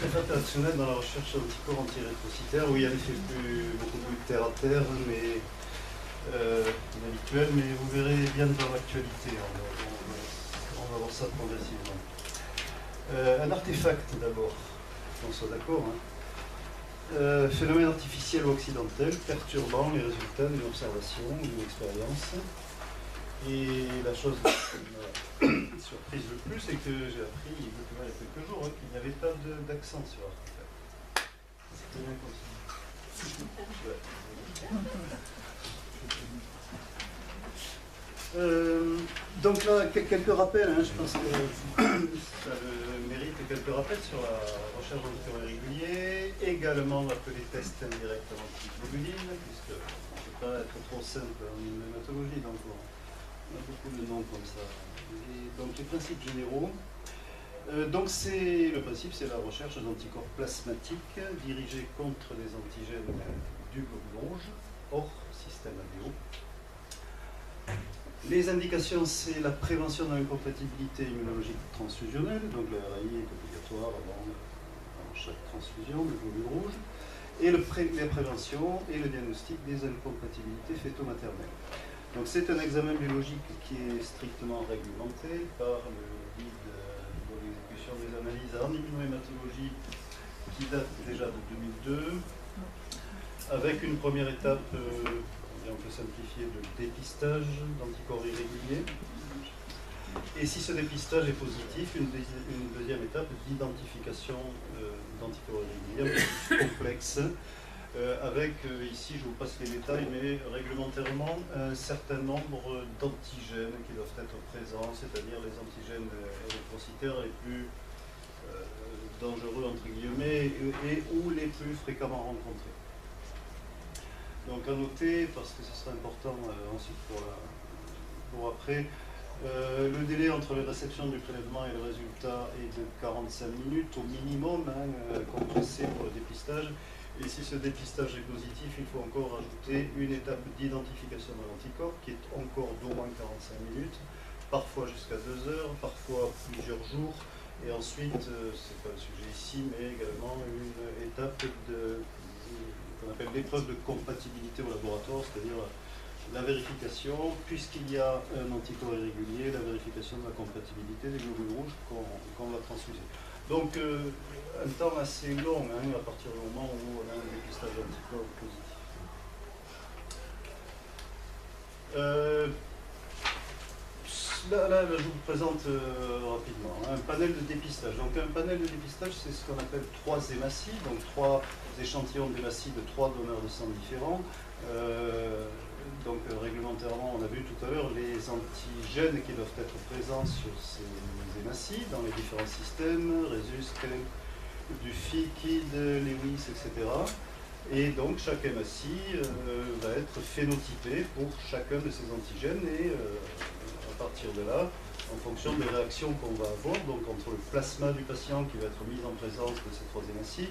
artefact réactionnel dans la recherche d'anticorps antirétrocytaires, oui, en effet, beaucoup plus terre à terre, mais inhabituel, mais vous verrez bien dans l'actualité, on va voir ça progressivement. Un artefact d'abord, qu'on soit d'accord, hein. Phénomène artificiel ou accidentel perturbant les résultats d'une observation ou d'une expérience. Et la chose qui m'a surprise le plus, c'est que j'ai appris il y a quelques jours qu'il n'y avait pas d'accent sur l'artefact. C'était bien comme ça. Donc là, quelques rappels, hein, je pense que ça mérite quelques rappels sur la recherche d'anticorps irréguliers, également appelé test indirect antiglobuline, puisque on ne peut pas être trop simple en immunohématologie, donc on a beaucoup de noms comme ça. Et donc les principes généraux. Donc le principe, c'est la recherche d'anticorps plasmatiques dirigés contre des antigènes du globule rouge, hors système ABO. Les indications, c'est la prévention de l'incompatibilité immunologique transfusionnelle, donc le RAI est obligatoire avant chaque transfusion du globule rouge, et la prévention et le diagnostic des incompatibilités fœto-maternelles. Donc c'est un examen biologique qui est strictement réglementé par le guide de l'exécution des analyses en immunohématologie qui date déjà de 2002, avec une première étape, on peut simplifier, de dépistage d'anticorps irréguliers. Et si ce dépistage est positif, une deuxième étape d'identification d'anticorps irréguliers complexe. Avec, ici je vous passe les détails, mais réglementairement un certain nombre d'antigènes qui doivent être présents, c'est-à-dire les antigènes érythrocytaires les plus dangereux entre guillemets et ou les plus fréquemment rencontrés. Donc à noter, parce que ce sera important ensuite pour après, le délai entre la réception du prélèvement et le résultat est de 45 minutes au minimum, compressé pour le dépistage. Et si ce dépistage est positif, il faut encore ajouter une étape d'identification de l'anticorps qui est encore d'au moins 45 minutes, parfois jusqu'à 2 heures, parfois plusieurs jours. Et ensuite, ce n'est pas le sujet ici, mais également une étape qu'on appelle l'épreuve de compatibilité au laboratoire, c'est-à-dire la vérification, puisqu'il y a un anticorps irrégulier, la vérification de la compatibilité des globules rouges qu'on va transfuser. Donc, un temps assez long, à partir du moment où on a un dépistage d'anticorps positif. Là, je vous présente rapidement un panel de dépistage. Donc, un panel de dépistage, c'est ce qu'on appelle 3 hématies, donc 3 échantillons d'hématies de 3 donneurs de sang différents. Donc réglementairement, on a vu tout à l'heure les antigènes qui doivent être présents sur ces hématies dans les différents systèmes, Rhesus, Kemp, Duffy, Kidd, Lewis, etc. Et donc chaque hématie va être phénotypée pour chacun de ces antigènes et à partir de là, en fonction des réactions qu'on va avoir, donc entre le plasma du patient qui va être mis en présence de ces 3 hématies,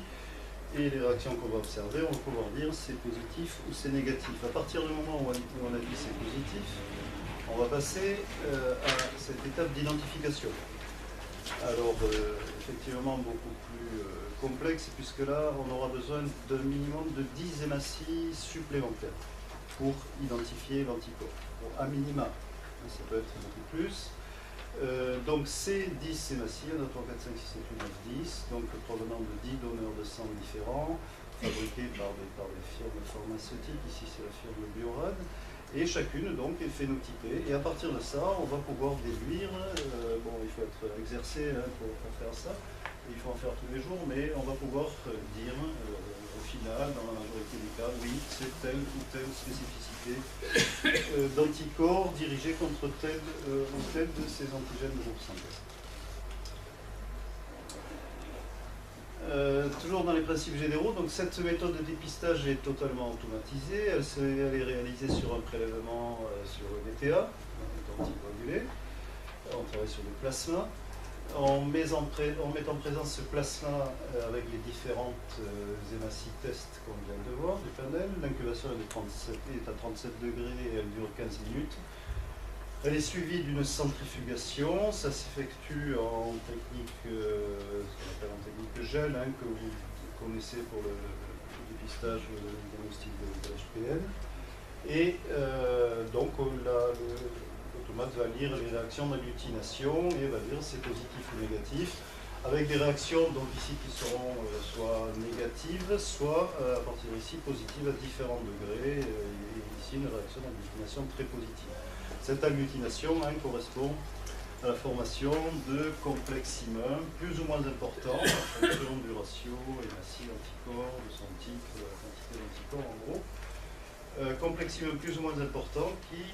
et les réactions qu'on va observer, on va pouvoir dire c'est positif ou c'est négatif. À partir du moment où on a dit c'est positif, on va passer à cette étape d'identification. Alors, effectivement, beaucoup plus complexe, puisque là, on aura besoin d'un minimum de 10 hématies supplémentaires pour identifier l'anticorps. Bon, à minima, ça peut être beaucoup plus. Donc ces 10 hématies, 1, 2, 3, 4, 5, 6, 7, 8, 9, 10, donc provenant de 10 donneurs de sang différents, fabriqués par des firmes pharmaceutiques, ici c'est la firme Biorad, et chacune donc est phénotypée, et à partir de ça, on va pouvoir déduire, bon il faut être exercé pour faire ça, il faut en faire tous les jours, mais on va pouvoir dire au final, dans la majorité des cas, oui, c'est telle ou telle spécificité d'anticorps dirigés contre tel ou tel de ces antigènes de groupe sanguin. Toujours dans les principes généraux, donc cette méthode de dépistage est totalement automatisée, elle est réalisée sur un prélèvement sur le DTA, anticoagulé, on travaille sur le plasma. On met en présence ce plasma avec les différentes hématies tests qu'on vient de voir du panel. L'incubation est à 37 degrés et elle dure 15 minutes. Elle est suivie d'une centrifugation, ça s'effectue en technique, ce qu'on appelle en technique gel, hein, que vous connaissez pour le dépistage, le diagnostic de l'HPN. Et donc l'automate va lire les réactions d'agglutination et va dire c'est positif ou négatif, avec des réactions donc ici qui seront soit négatives, soit à partir d'ici positives à différents degrés, et ici une réaction d'agglutination très positive. Cette agglutination correspond à la formation de complexes immuns plus ou moins importants en fonction du ratio hématie-anticorps, de son type, de la quantité d'anticorps en gros. Complexe immun plus ou moins important qui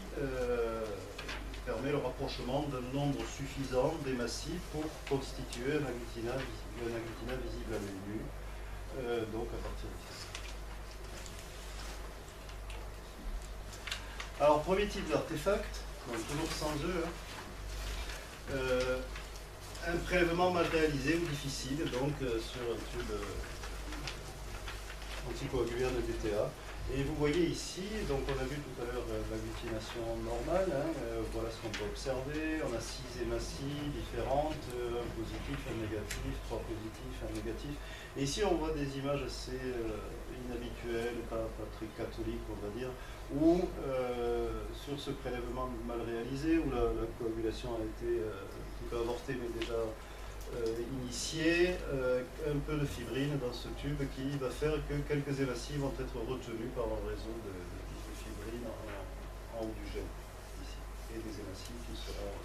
permet le rapprochement d'un nombre suffisant d'hématies pour constituer un agglutinat visible à l'œil nu, donc à partir d'ici. Alors, premier type d'artefact, toujours sans eux, un prélèvement mal réalisé ou difficile, donc sur un tube anticoagulant de BTA. Et vous voyez ici, donc on a vu tout à l'heure l'agglutination normale, voilà ce qu'on peut observer, on a 6 hématies différentes, un positif, un négatif, 3 positifs, un négatif. Et ici on voit des images assez inhabituelles, pas très catholiques on va dire, où sur ce prélèvement mal réalisé, où la coagulation a été un peu avortée mais déjà initiée, un peu de fibrine dans ce tube qui va faire que quelques hématies vont être retenues par un réseau de fibrine en haut du gel, ici, et des hématies qui seront...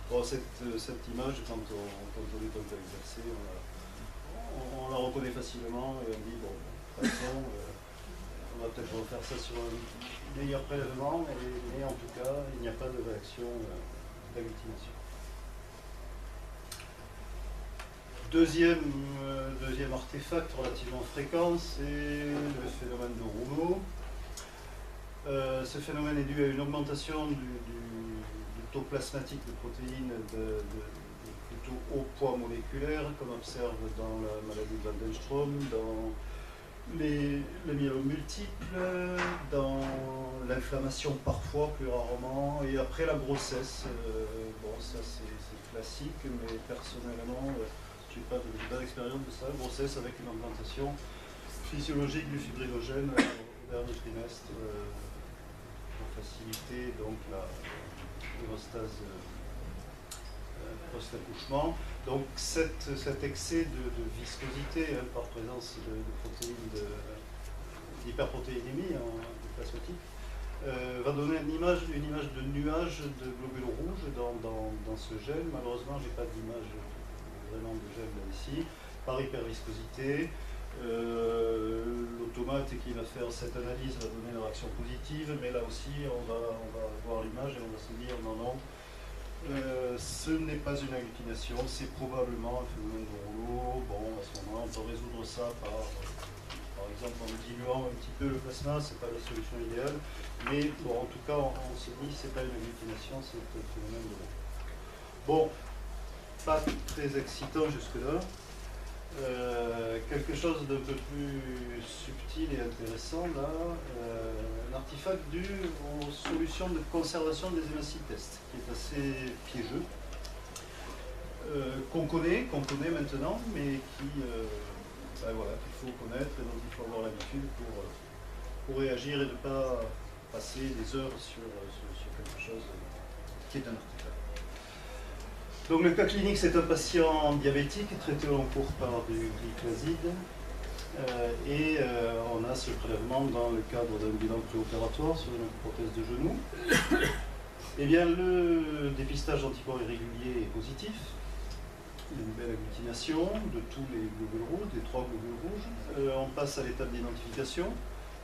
Bon, cette image, quand on est un peu exercé, on la reconnaît facilement et on dit, bon, de toute façon, on va peut-être refaire ça sur un meilleur prélèvement, mais en tout cas, il n'y a pas de réaction d'agglutination. Deuxième artefact relativement fréquent, c'est le phénomène de Rouleau. Ce phénomène est dû à une augmentation du taux plasmatique de protéines de plutôt haut poids moléculaire, comme on observe dans la maladie de Waldenstrom, dans les myélomes multiples, dans l'inflammation parfois, plus rarement, et après la grossesse. Bon, ça c'est classique, mais personnellement, je n'ai pas d'expérience de ça. Grossesse avec une augmentation physiologique du fibrinogène au dernier trimestre pour faciliter donc l'hémostase post-accouchement. Donc cet excès de viscosité par présence de protéines d'hyperprotéinémie plasmatique va donner une image de nuage de globules rouges dans ce gel. Malheureusement, je n'ai pas d'image vraiment de gel là ici, par hyperviscosité. L'automate qui va faire cette analyse va donner une réaction positive, mais là aussi on va voir l'image et on va se dire non, ce n'est pas une agglutination, c'est probablement un phénomène de Rouleau. Bon, à ce moment-là, on peut résoudre ça par exemple en diluant un petit peu le plasma, c'est pas la solution idéale, mais bon, en tout cas, on se dit c'est pas une agglutination, c'est un phénomène de Rouleau. Bon, pas très excitant jusque-là. Quelque chose d'un peu plus subtil et intéressant là, un artefact dû aux solutions de conservation des hématies test, qui est assez piégeux, qu'on connaît maintenant, mais voilà, qu'il faut connaître et dont il faut avoir l'habitude pour réagir et ne pas passer des heures sur quelque chose qui est un artefact. Donc le cas clinique, c'est un patient diabétique traité au long cours par du glyclaside et on a ce prélèvement dans le cadre d'un bilan préopératoire sur une prothèse de genou. Eh bien, le dépistage d'anticorps irréguliers est positif. Il y a une belle agglutination de tous les globules rouges, des 3 globules rouges. On passe à l'étape d'identification.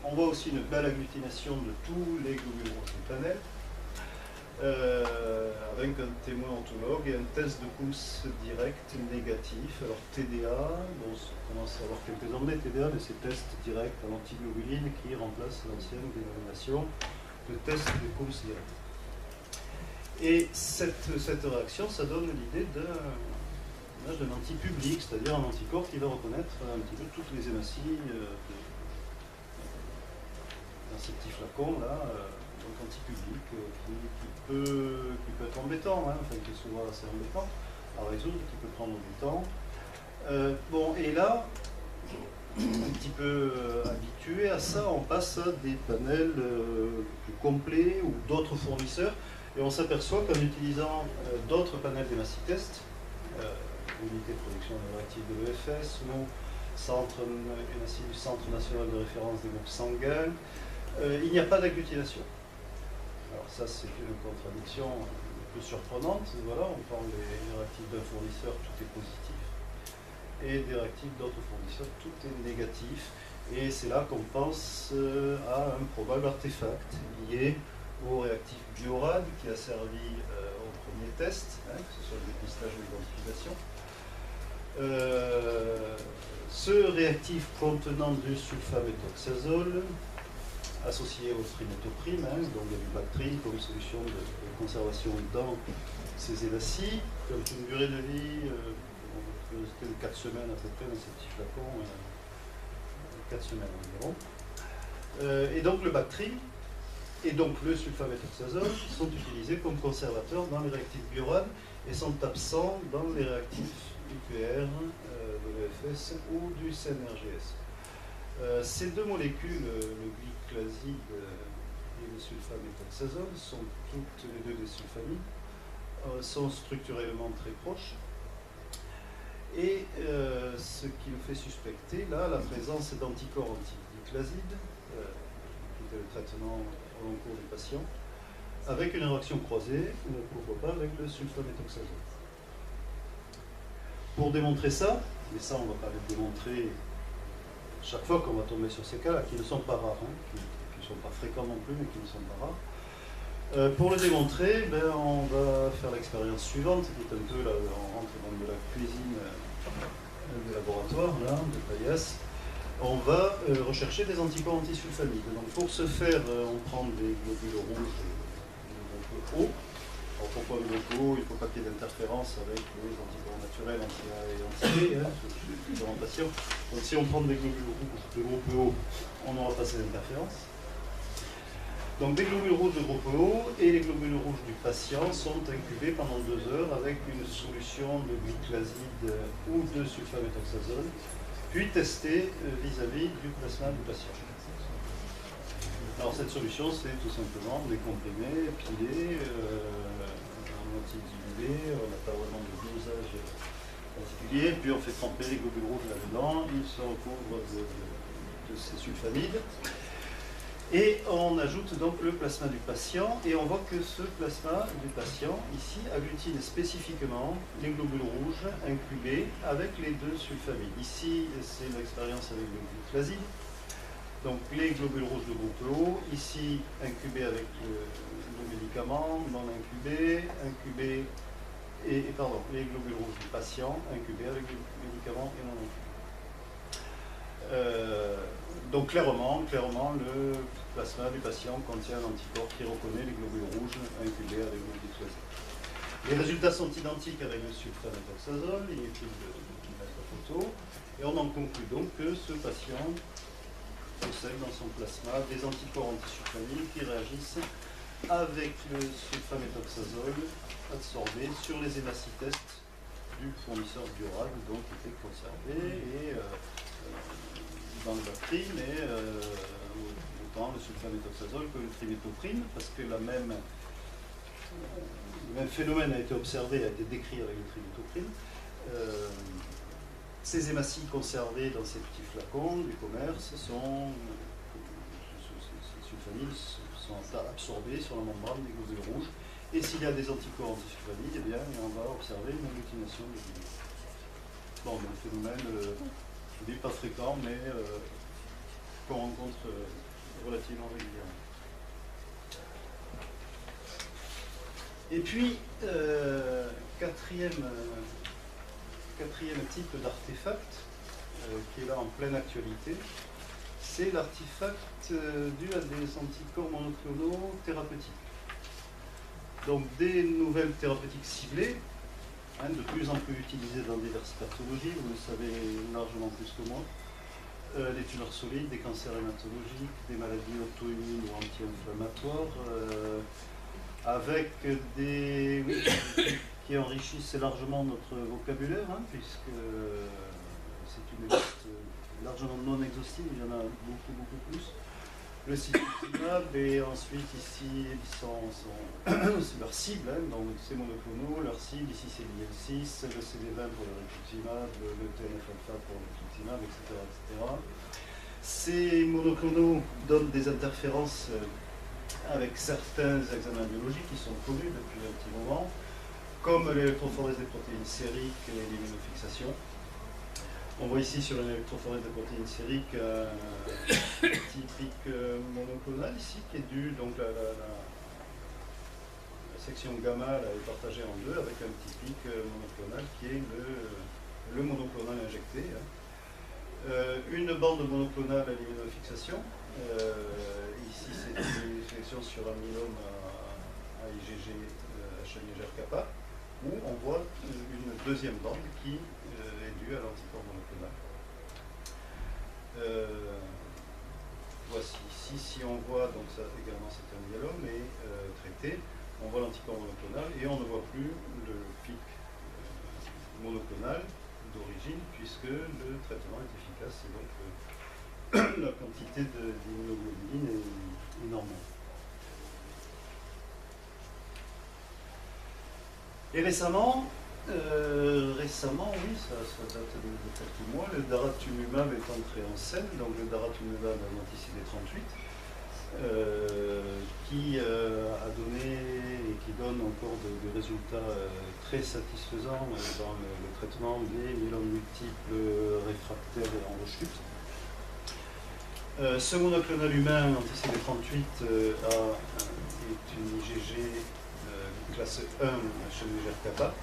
On voit aussi une belle agglutination de tous les globules rouges du panel. Avec un témoin ontologue et un test de Coombs direct négatif. Alors TDA, bon, on commence à avoir quelques années TDA, mais c'est test direct en antiglobuline qui remplace l'ancienne dénomination de test de Coombs direct. Et cette réaction, ça donne l'idée d'un antipublic, c'est-à-dire un anticorps qui va reconnaître un petit peu toutes les hématies dans ces petits flacons là. Donc antipublic qui peut peu embêtant, hein, enfin qui est souvent assez embêtant à résoudre, qui peut prendre du temps. Bon, et là, un petit peu habitué à ça, on passe à des panels plus complets ou d'autres fournisseurs, et on s'aperçoit qu'en utilisant d'autres panels d'Emacitest, unité de production de réactifs de l'EFS, ou Centre national de référence des groupes sanguins, il n'y a pas d'agglutination. Alors ça, c'est une contradiction un peu surprenante. Voilà, on prend les réactifs d'un fournisseur, tout est positif, et des réactifs d'autres fournisseurs, tout est négatif. Et c'est là qu'on pense à un probable artefact lié au réactif Biorad qui a servi au premier test, hein, que ce soit le dépistage ou l'identification. Ce réactif contenant du sulfaméthoxazole associé au triméthoprime, hein, donc il y a du Bactrim comme solution de conservation dans ces hématies, comme une durée de vie de 4 semaines à peu près dans ces petits flacons, 4 semaines environ. Et donc le Bactrim et donc le sulfaméthoxazole sont utilisés comme conservateurs dans les réactifs Biorad et sont absents dans les réactifs UPR, de l'EFS ou du CNRGS. Ces deux molécules, le glyclaside et le sulfaméthoxazole, sont toutes les deux des sulfamides, sont structurellement très proches. Et ce qui nous fait suspecter, là, la présence d'anticorps anti-glyclaside, qui était le traitement au long cours du patient, avec une réaction croisée, ou pourquoi pas avec le sulfaméthoxazole. Pour démontrer ça, mais ça on ne va pas le démontrer chaque fois qu'on va tomber sur ces cas-là, qui ne sont pas rares, hein, qui ne sont pas fréquents non plus, mais qui ne sont pas rares. Pour le démontrer, on va faire l'expérience suivante, qui est un peu, là, on rentre dans de la cuisine du laboratoire, là, de Paillasse. On va rechercher des anticorps antisulfamides. Donc pour ce faire, on prend des globules rouges de groupe O. Alors pourquoi le groupe O? Il ne faut pas qu'il y ait d'interférence avec les anticorps naturels anti-A et anti-B, hein, fermentation. Donc si on prend des globules rouges de groupe O, on n'aura pas ces interférences. Donc des globules rouges de groupe O et les globules rouges du patient sont incubés pendant 2 heures avec une solution de glyclaside ou de sulfaméthoxazole, puis testés vis-à-vis du plasma du patient. Alors cette solution, c'est tout simplement des comprimés pilés, en anti-dilués, on n'a pas vraiment de dosage particulier, puis on fait tremper les globules rouges là-dedans, ils se recouvrent de ces sulfamides. Et on ajoute donc le plasma du patient, et on voit que ce plasma du patient, ici, agglutine spécifiquement les globules rouges incubés avec les 2 sulfamides. Ici, c'est l'expérience avec le glyclaside. Donc les globules rouges de groupe O, ici incubés avec le médicament, non incubés, incubés, les globules rouges du patient, incubés avec le médicament et non incubés. Donc clairement, le plasma du patient contient un anticorps qui reconnaît les globules rouges incubés avec le glyclaside. Les résultats sont identiques avec le sulfaméthoxazole, il est utile de mettre la photo, et on en conclut donc que ce patient possède dans son plasma des anticorps antisulfamides qui réagissent avec le sulfaméthoxazole absorbé sur les hémacitests du fournisseur Biorad, donc qui était conservé et dans le Bactrim, et autant le sulfaméthoxazole que le triméthoprime, parce que le même phénomène a été observé, a été décrit avec le triméthoprime. Ces hématies conservées dans ces petits flacons du commerce ces sulfamides sont absorbés sur la membrane des globules rouges. Et s'il y a des anticorps antisulfamides, eh bien, on va observer une agglutination de globules. Bon, un phénomène, je dis pas fréquent, mais qu'on rencontre relativement régulièrement. Et puis, quatrième type d'artefact, qui est là en pleine actualité, c'est l'artefact dû à des anticorps monoclonaux thérapeutiques. Donc des nouvelles thérapeutiques ciblées, hein, de plus en plus utilisées dans diverses pathologies, vous le savez largement plus que moi, les tumeurs solides, des cancers hématologiques, des maladies auto-immunes ou anti-inflammatoires, avec oui, qui enrichissent largement notre vocabulaire, hein, puisque c'est une liste largement non exhaustive, il y en a beaucoup, beaucoup plus. Le citruximab, et ensuite ici, c'est leur cible, hein, donc c'est monoclonaux, leur cible, ici c'est l'IL6, le CD20 pour le rituximab, le TNF-alpha pour le rituximab, etc., etc. Ces monoclonaux donnent des interférences avec certains examens biologiques qui sont connus depuis un petit moment, comme l'électrophorèse des protéines sériques et l'immunofixation. On voit ici sur une électrophorèse de protéines sériques typique monoclonale ici, qui est due, donc la section gamma là, est partagée en deux avec un petit pic monoclonal qui est le monoclonal injecté. Hein. Une bande monoclonale à l'immunofixation. Ici c'est une sélection sur un myélome à IgG HLA-kappa, où on voit une deuxième bande qui est due à l'anticorps monoclonal. Voici ici, si on voit, donc ça également c'est un myélome, mais traité, on voit l'anticorps monoclonal et on ne voit plus le pic monoclonal d'origine, puisque le traitement est efficace et donc la quantité d'immunoglobuline est normale. Et récemment, oui, ça date de quelques mois, le daratumumab est entré en scène, donc le daratumumab anti-CD38, qui a donné et qui donne encore des résultats très satisfaisants dans le traitement des myélomes multiples réfractaires et en rechute. Ce monoclonal humain anti-CD38 est une IgG classe 1 HLA-kappa.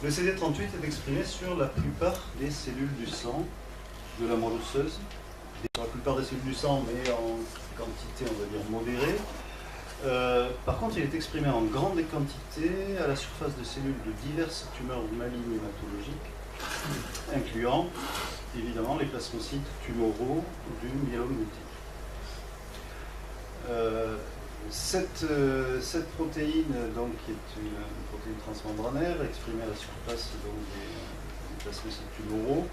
Le CD38 est exprimé sur la plupart des cellules du sang de la moelle osseuse, sur la plupart des cellules du sang, mais en quantité, on va dire, modérée. Par contre, il est exprimé en grande quantité à la surface de cellules de diverses tumeurs malignes hématologiques, incluant évidemment les plasmocytes tumoraux du myélome multiple. Cette protéine, donc, qui est une protéine transmembranaire exprimée à la surface donc, des plasmocytes tumoraux,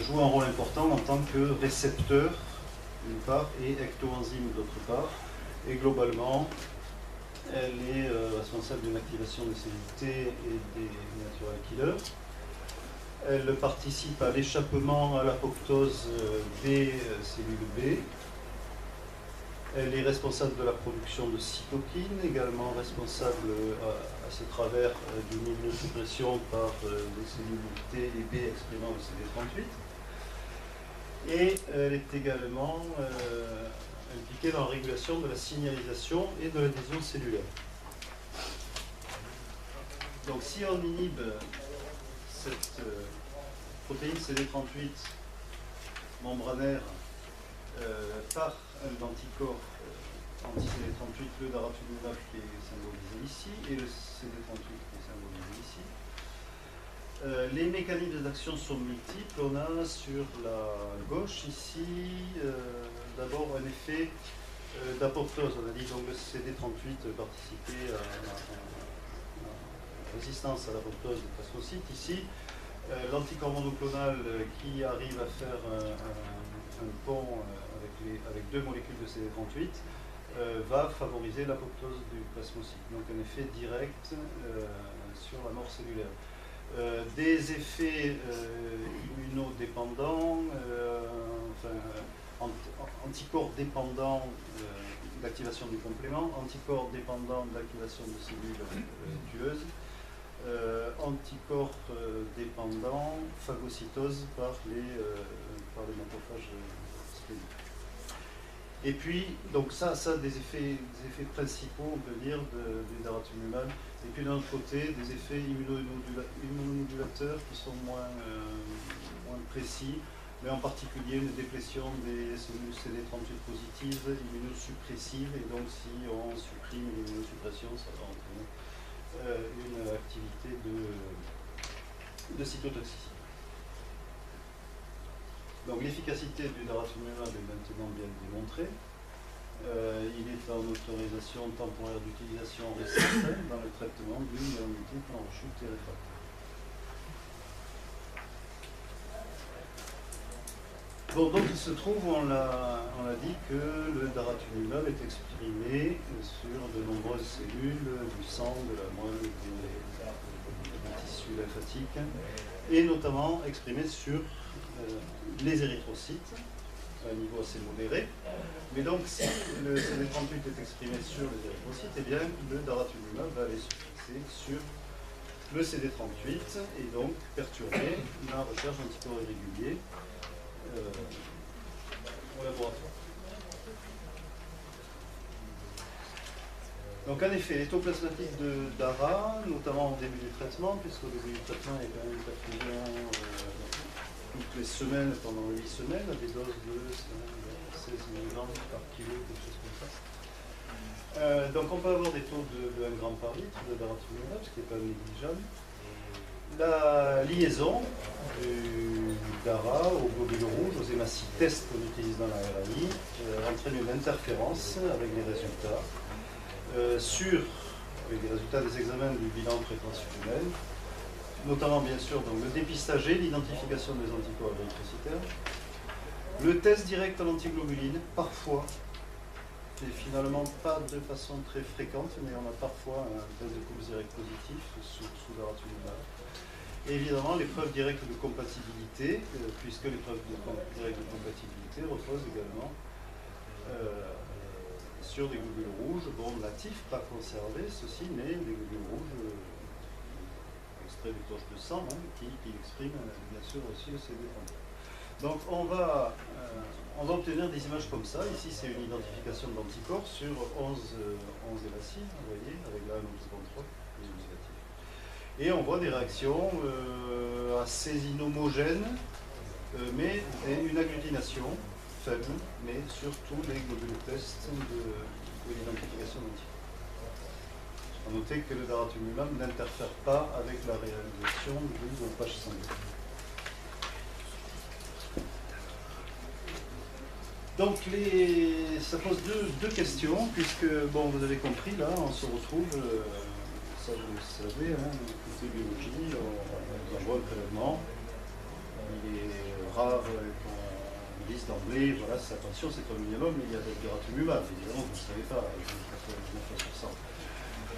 joue un rôle important en tant que récepteur d'une part et ectoenzyme d'autre part. Et globalement, elle est responsable d'une activation des cellules T et des natural killers. Elle participe à l'échappement à l'apoptose des cellules B. Elle est responsable de la production de cytokines, également responsable à ce travers d'une immunosuppression par des cellules T et B exprimant le CD38. Et elle est également impliquée dans la régulation de la signalisation et de l'adhésion cellulaire. Donc si on inhibe cette protéine CD38 membranaire par un anticorps anti-CD38, le daratumumab qui est symbolisé ici, et le CD38 qui est symbolisé ici. Les mécanismes d'action sont multiples. On a sur la gauche ici d'abord un effet d'apoptose. On a dit donc le CD38 participait à la résistance à l'apoptose des plasmocytes. Ici, l'anticorps monoclonal qui arrive à faire un pont avec deux molécules de CD38 va favoriser l'apoptose du plasmocyte. Donc un effet direct sur la mort cellulaire. Des effets immunodépendants, anticorps dépendants d'activation du complément, anticorps dépendants d'activation de cellules tueuses, anticorps dépendants, phagocytose par les macrophages spléniques. Et puis, donc ça des effets principaux, on peut dire, du daratumumab. Et puis d'un autre côté, des effets immunomodulateurs qui sont moins précis, mais en particulier une déplétion des cellules CD38 positives, immunosuppressives, et donc si on supprime l'immunosuppression, ça va entraîner une activité de cytotoxicité. Donc l'efficacité du daratumumab est maintenant bien démontrée. Il est en autorisation temporaire d'utilisation récente dans le traitement d'une myélomyélite en rechute et réfractaire. Bon, donc il se trouve, on l'a dit, que le daratumumab est exprimé sur de nombreuses cellules du sang, de la moelle, des tissus lymphatiques, et notamment exprimé sur les érythrocytes, à un niveau assez modéré. Mais donc, si le CD38 est exprimé sur les érythrocytes, eh bien, le daratumumab va aller se fixer sur le CD38 et donc perturber la recherche d'anticorps irréguliers au laboratoire. Donc en effet, les taux plasmatiques de DARA, notamment au début du traitement, puisqu'au début du traitement, il y a quand même une perfusion toutes les semaines, pendant 8 semaines, à des doses de 16 mg par kilo, quelque chose comme ça. Donc on peut avoir des taux de 1 g par litre de daratumumab, ce qui n'est pas négligeable. La liaison du DARA aux globules rouges, aux hématies test qu'on utilise dans la RAI, entraîne une interférence avec les résultats avec les résultats des examens du bilan pré-transfusionnel, notamment bien sûr donc, le dépistage et l'identification des anticorps érythrocytaires, le test direct à l'antiglobuline, parfois, et finalement pas de façon très fréquente, mais on a parfois un test de Cox-Direct positif sous daratumumab. Et évidemment, l'épreuve directe de compatibilité, puisque l'épreuve directe de compatibilité repose également sur des globules rouges, bon, natifs, pas conservés, ceci, mais des globules rouges extraits des torches de sang, hein, qui expriment bien sûr aussi le CD38. Donc on va obtenir des images comme ça. Ici, c'est une identification de l'anticorps sur 11 hématies, vous voyez, avec la 1,3 négatif. Et on voit des réactions assez inhomogènes, mais une agglutination faible, mais sur tous les globules test de l'identification d'anticorps. A noter que le daratumumab n'interfère pas avec la réalisation du dopage sanguin. Donc ça pose deux questions, puisque, bon, vous avez compris, là, on se retrouve, ça vous le savez, hein, côté biologie, on envoie un prélèvement, il est rare qu'on dise d'emblée, voilà, attention, c'est un myélome, mais il y a du daratumumab, évidemment, vous ne le savez pas,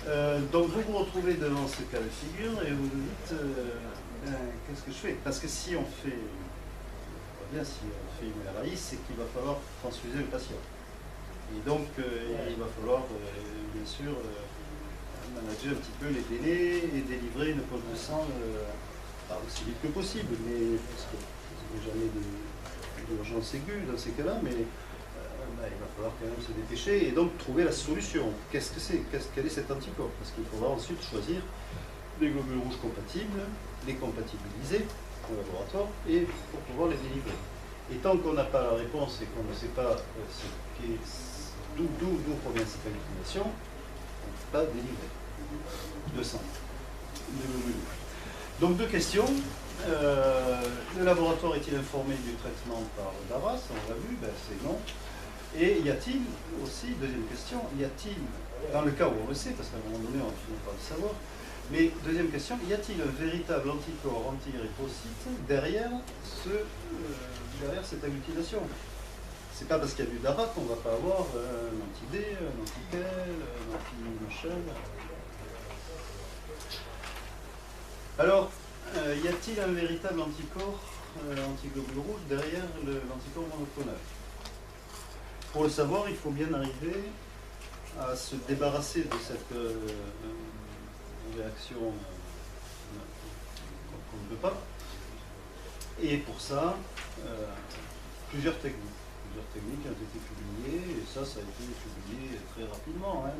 99%. Donc vous vous retrouvez devant ce cas de figure et vous vous dites, qu'est-ce que je fais? Parce que si on fait... si on fait une RAI, c'est qu'il va falloir transfuser le patient. Et donc, il va falloir, bien sûr, manager un petit peu les délais et délivrer une poche de sang pas aussi vite que possible, mais parce que il n'y a jamais d'urgence aiguë dans ces cas-là, mais il va falloir quand même se dépêcher et donc trouver la solution. Qu'est-ce que c'est? Quel est cet anticorps? Parce qu'il faudra ensuite choisir les globules rouges compatibles, les compatibiliser au laboratoire et pour pouvoir les délivrer. Et tant qu'on n'a pas la réponse et qu'on ne sait pas d'où provient cette agglutination, on ne peut pas délivrer de sang, de globules. Donc deux questions. Le laboratoire est-il informé du traitement par DARA? On l'a vu, ben c'est non. Et y a-t-il aussi, deuxième question, y a-t-il, dans le cas où on le sait, parce qu'à un moment donné on ne finit pas de savoir, mais deuxième question, y a-t-il un véritable anticorps anti-érythrocyte derrière cette agglutination? C'est pas parce qu'il y a du DARA qu'on ne va pas avoir un anti-D, un anti-KEL, un anti-machin. Alors, y a-t-il un véritable anticorps antiglobule rouge derrière l'anticorps monoclonal? Pour le savoir, il faut bien arriver à se débarrasser de cette réaction qu'on ne veut pas. Et pour ça, plusieurs techniques ont été publiées, et ça a été publié très rapidement. Hein,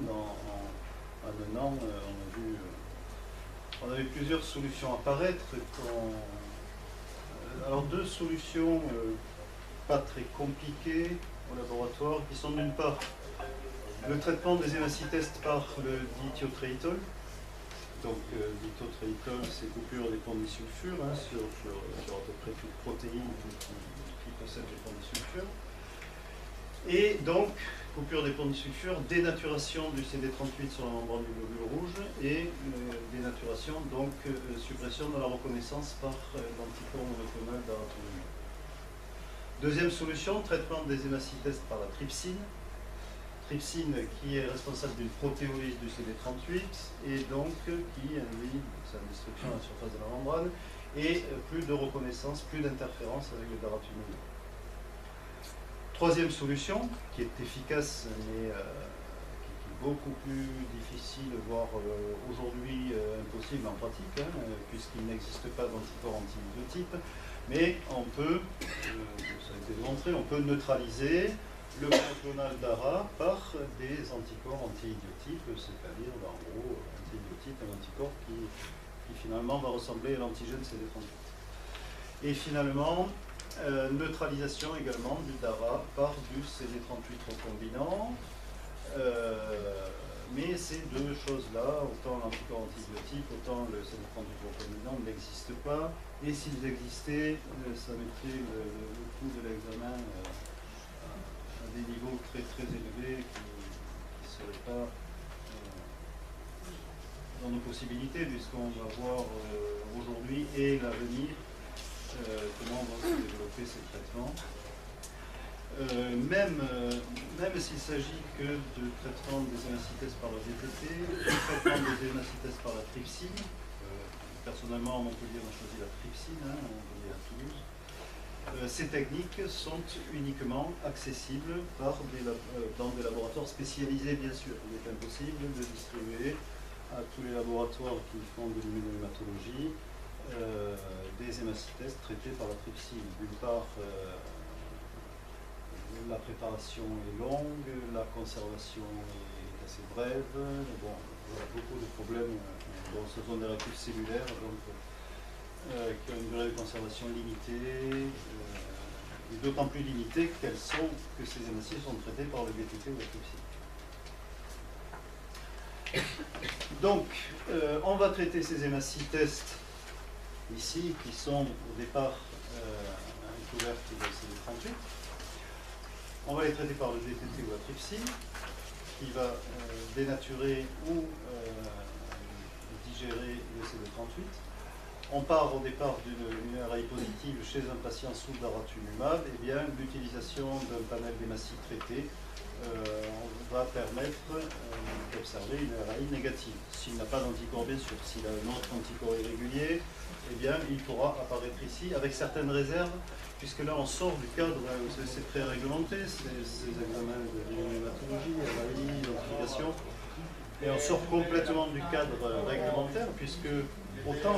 en un an, on a vu plusieurs solutions apparaître. Alors deux solutions pas très compliquées au laboratoire, qui sont d'une part le traitement des hémacytestes par le dithiotriétol. Donc dithiotriétol, c'est coupure des ponts disulfure hein, sur à peu près toute protéine qui possède des ponts disulfure. Et donc, coupure des ponts de sucre, dénaturation du CD38 sur la membrane du globule rouge et dénaturation, donc suppression de la reconnaissance par l'anticorps monoclonal d'aratumumab. Deuxième solution, traitement des hémacytestes par la trypsine. Trypsine qui est responsable d'une protéolyse du CD38 et donc qui induit sa destruction à la surface de la membrane et plus de reconnaissance, plus d'interférence avec le daratumumab. Troisième solution, qui est efficace mais qui est beaucoup plus difficile, voire aujourd'hui impossible en pratique, puisqu'il n'existe pas d'anticorps anti-idiotype, mais on peut, ça a été démontré, on peut neutraliser le monoclonal d'ARA par des anticorps anti-idiotypes, c'est-à-dire en gros anti-idiotype, un anticorps qui finalement va ressembler à l'antigène CD38. Et finalement, neutralisation également du DARA par du CD38 recombinant. Mais ces deux choses-là, autant l'anticorps antibiotique, autant le CD38 recombinant n'existent pas. Et s'ils existaient, ça mettrait le coût de l'examen à des niveaux très très élevés qui ne seraient pas dans nos possibilités, puisqu'on va voir aujourd'hui et l'avenir comment vont se développer ces traitements. Même s'il s'agit que de traitement des hémacytestes par la DTT, de traitement des hémacytestes par la trypsine, personnellement à Montpellier on a choisi la trypsine, à Montpellier à Toulouse, ces techniques sont uniquement accessibles dans des laboratoires spécialisés bien sûr. Il est impossible de distribuer à tous les laboratoires qui font de l'immunohématologie des hémacytestes traités par la trypsine. D'une part, la préparation est longue, la conservation est assez brève, bon, il y a beaucoup de problèmes, ce sont des réactifs cellulaires, donc, qui ont une durée de conservation limitée, et d'autant plus limitée que ces hémacytes sont traités par le BTT ou la trypsine. Donc, on va traiter ces hémacytestes ici, qui sont au départ couvertes de CD38. On va les traiter par le DTT ou la trypsine, qui va dénaturer ou digérer le CD38. On part au départ d'une URI positive chez un patient sous daratumumab, et bien l'utilisation d'un panel d'hémacytes traités va permettre d'observer une URI négative. S'il n'a pas d'anticorps, bien sûr, s'il a un autre anticorps irrégulier, eh bien il pourra apparaître ici avec certaines réserves, puisque là on sort du cadre, c'est très réglementé, ces examens de l'immunohématologie, l'AI, l'identification, et on sort complètement du cadre réglementaire, puisque autant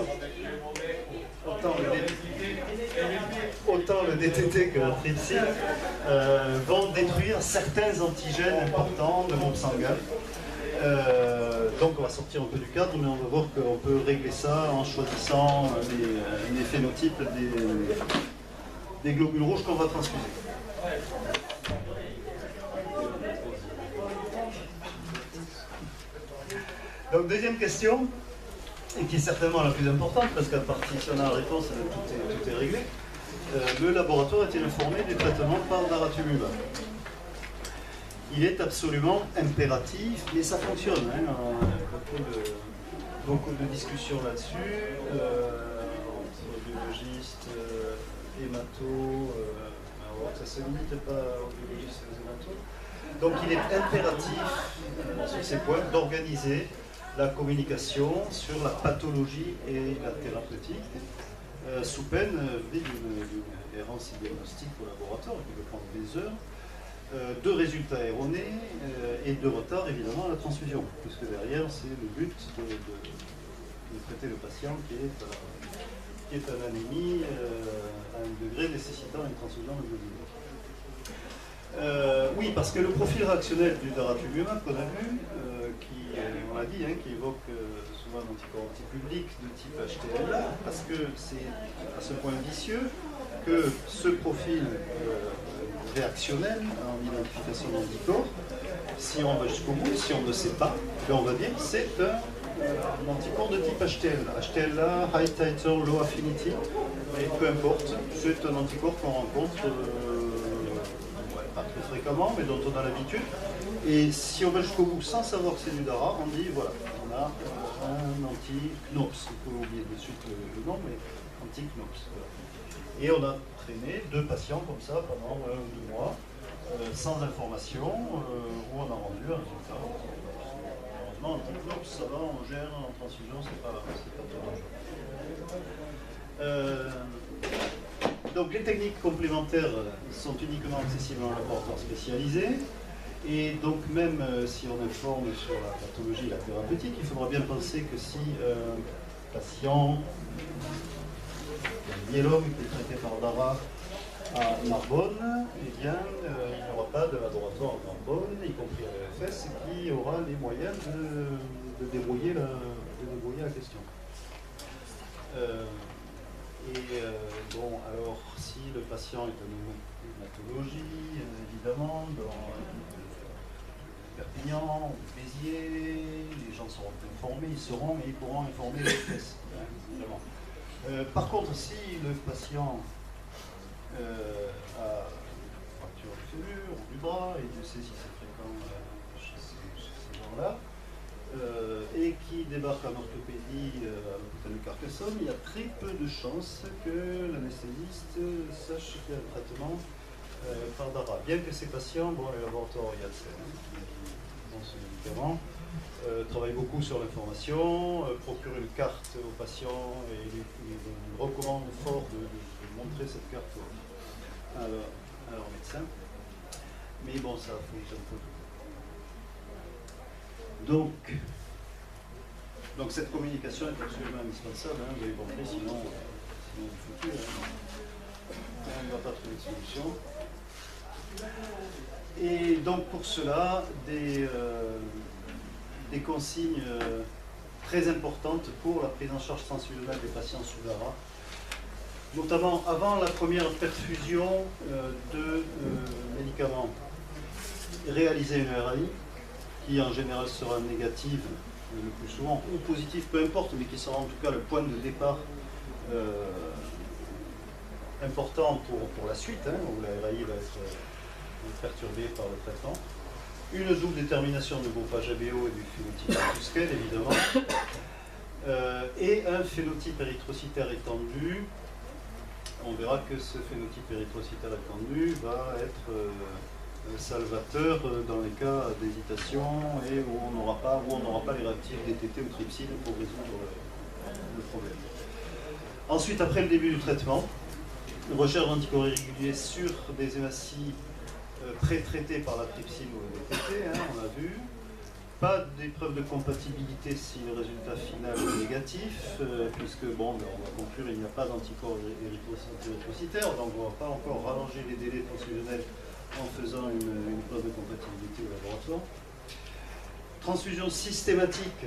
le DTT que la trypsine vont détruire certains antigènes importants de groupe sanguin. Donc on va sortir un peu du cadre, mais on va voir qu'on peut régler ça en choisissant les phénotypes des globules rouges qu'on va transfuser. Donc deuxième question, et qui est certainement la plus importante, parce qu'à partir de la réponse, tout est réglé. Le laboratoire est-il informé du traitement par daratumumab? Il est absolument impératif, mais ça fonctionne. Beaucoup de discussions là-dessus, entre biologistes, hématos, ça ne se limite pas aux biologistes et aux hématos. Donc il est impératif, sur ces points, d'organiser la communication sur la pathologie et la thérapeutique, sous peine d'une errance diagnostique au laboratoire qui peut prendre des heures, de résultats erronés et de retard évidemment à la transfusion, puisque derrière c'est le but de traiter le patient qui est en anémie à un degré nécessitant une transfusion de globule. Oui, parce que le profil réactionnel du daratumumab qu'on a vu, on l'a dit, qui évoque souvent un anticorps antipublic de type HTL, parce que c'est à ce point vicieux que ce profil réactionnel en identification d'anticorps, si on va jusqu'au bout, si on ne sait pas, on va dire que c'est un anticorps de type HTL. HTL, High Titer, Low Affinity, mais peu importe, c'est un anticorps qu'on rencontre peu fréquemment, mais dont on a l'habitude. Et si on va jusqu'au bout sans savoir que c'est du Dara, on dit voilà, on a un anti-Knox. Il faut oublier de suite le nom, mais anti-Knox. Voilà. Et on a traîné 2 patients comme ça pendant 1 ou 2 mois, sans information, où on a rendu un résultat. Heureusement, anti-Knox, ça va, on gère en transfusion, c'est pas trop dangereux. Donc les techniques complémentaires sont uniquement accessibles en laboratoire spécialisé. Et donc même si on informe sur la pathologie et la thérapeutique, il faudra bien penser que si un patient, un myélome qui est traité par Dara à Narbonne, eh bien il n'y aura pas de laboratoire à Narbonne, y compris à l'EFS, qui aura les moyens de débrouiller la question. Bon, alors, si le patient est en hématologie, évidemment, dans Perpignan, ou Béziers, les gens seront informés, mais ils pourront informer les fesses, évidemment. Par contre, si le patient a une fracture du fémur ou du bras, et Dieu sait si c'est fréquent chez ces gens-là, et qui débarque en orthopédie à l'hôpital de Carcassonne, il y a très peu de chances que l'anesthésiste sache qu'il y a un traitement par Dara. Bien que ces patients, bon, les laboratoires Janssen, dans ce médicament, travaillent beaucoup sur l'information, procurent une carte aux patients et ils recommandent fort de montrer cette carte à leur médecin. Mais bon, ça fait un peu. Donc cette communication est absolument indispensable, hein, vous avez compris, sinon on est foutu, hein. On ne va pas trouver de solution. Et donc pour cela, des consignes très importantes pour la prise en charge transfusionnelle des patients sous Dara, notamment avant la première perfusion de médicaments, réaliser une RAI, qui en général sera négative le plus souvent, ou positive, peu importe, mais qui sera en tout cas le point de départ important pour la suite, hein, où la RAI va être perturbée par le traitement. Une double détermination du groupage ABO et du phénotype Tuskel, évidemment, et un phénotype érythrocytaire étendu. On verra que ce phénotype érythrocytaire étendu va être salvateur dans les cas d'hésitation et où on n'aura pas les réactifs DTT ou trypsine pour résoudre le problème. Ensuite, après le début du traitement, recherche d'anticorps irréguliers sur des hématies pré-traitées par la trypsine ou le DTT, hein, on a vu. Pas d'épreuve de compatibilité si le résultat final est négatif, puisque, bon, on va conclure, il n'y a pas d'anticorps érythrocytaires, donc on ne va pas encore rallonger les délais transfusionnels en faisant une preuve de compatibilité au laboratoire. Transfusion systématique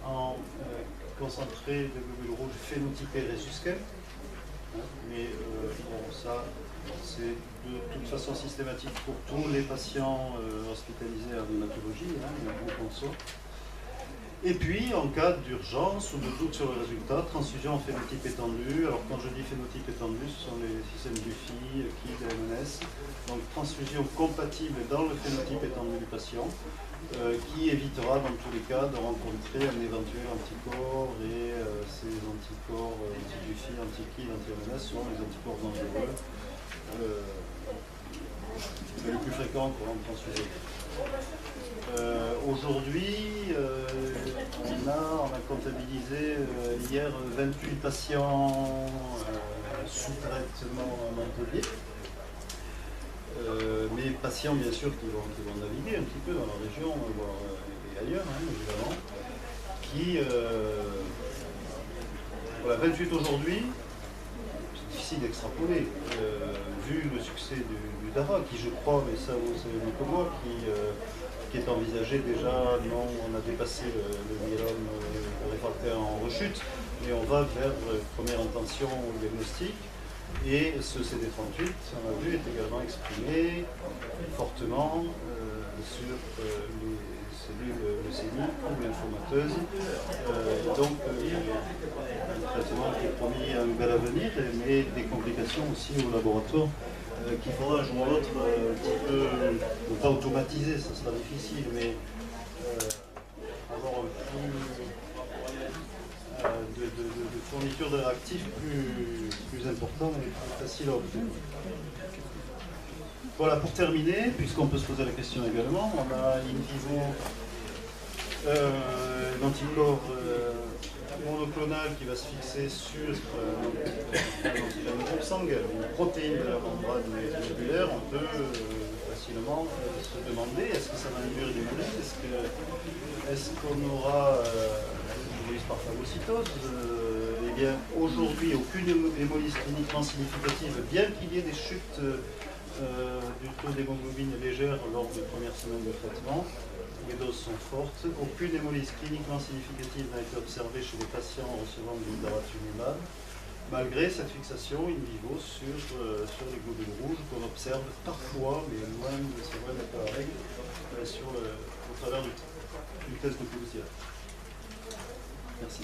en concentré de globules rouges phénotypés résusquels. Mais bon, ça, c'est de toute façon systématique pour tous les patients hospitalisés en hématologie, hein, il y a un gros conso. Et puis, en cas d'urgence ou de doute sur le résultat, transfusion en phénotype étendu. Alors, quand je dis phénotype étendu, ce sont les systèmes Buffy, KID, MNS. Donc, transfusion compatible dans le phénotype étendu du patient, qui évitera, dans tous les cas, de rencontrer un éventuel anticorps. Et ces anticorps anti-Buffy, anti-KID, anti-MNS sont les anticorps dangereux les plus fréquents pour en transfusion. Aujourd'hui, on a comptabilisé hier 28 patients sous traitement à Montpellier, mais patients bien sûr qui vont naviguer un petit peu dans la région, voire et ailleurs, hein, évidemment, qui, voilà, 28 aujourd'hui. C'est difficile d'extrapoler, vu le succès du Dara, qui je crois, mais ça vous savez mieux que moi, qui est envisagé déjà, non, on a dépassé le myélome réfractaire en rechute, mais on va vers première intention au diagnostic. Et ce CD38, on a vu, est également exprimé fortement sur les cellules leucémiques ou lymphomateuses. Donc, un traitement qui est promis un bel avenir, mais des complications aussi au laboratoire qu'il faudra un jour ou l'autre un petit peu, ne pas automatiser, ça sera difficile, mais avoir un flux de fourniture de réactifs plus important et plus facile à obtenir. Voilà, pour terminer, puisqu'on peut se poser la question également, on a in vivo l'anticorps monoclonal qui va se fixer sur un groupe sanguin, une protéine de la membrane moléculaire. On peut facilement se demander est-ce que ça va induire des molécules, est-ce qu'on aura hémolyse par phagocytose. Eh bien, aujourd'hui, aucune hémolyse cliniquement significative, bien qu'il y ait des chutes du taux d'hémoglobine légère lors des premières semaines de traitement. Les doses sont fortes. Aucune hémolyse cliniquement significative n'a été observée chez les patients recevant du daratumumab, malgré cette fixation in vivo sur les globules rouges qu'on observe parfois, mais loin de c'est vrai d'être la règle, au travers du test de Poussière. Merci.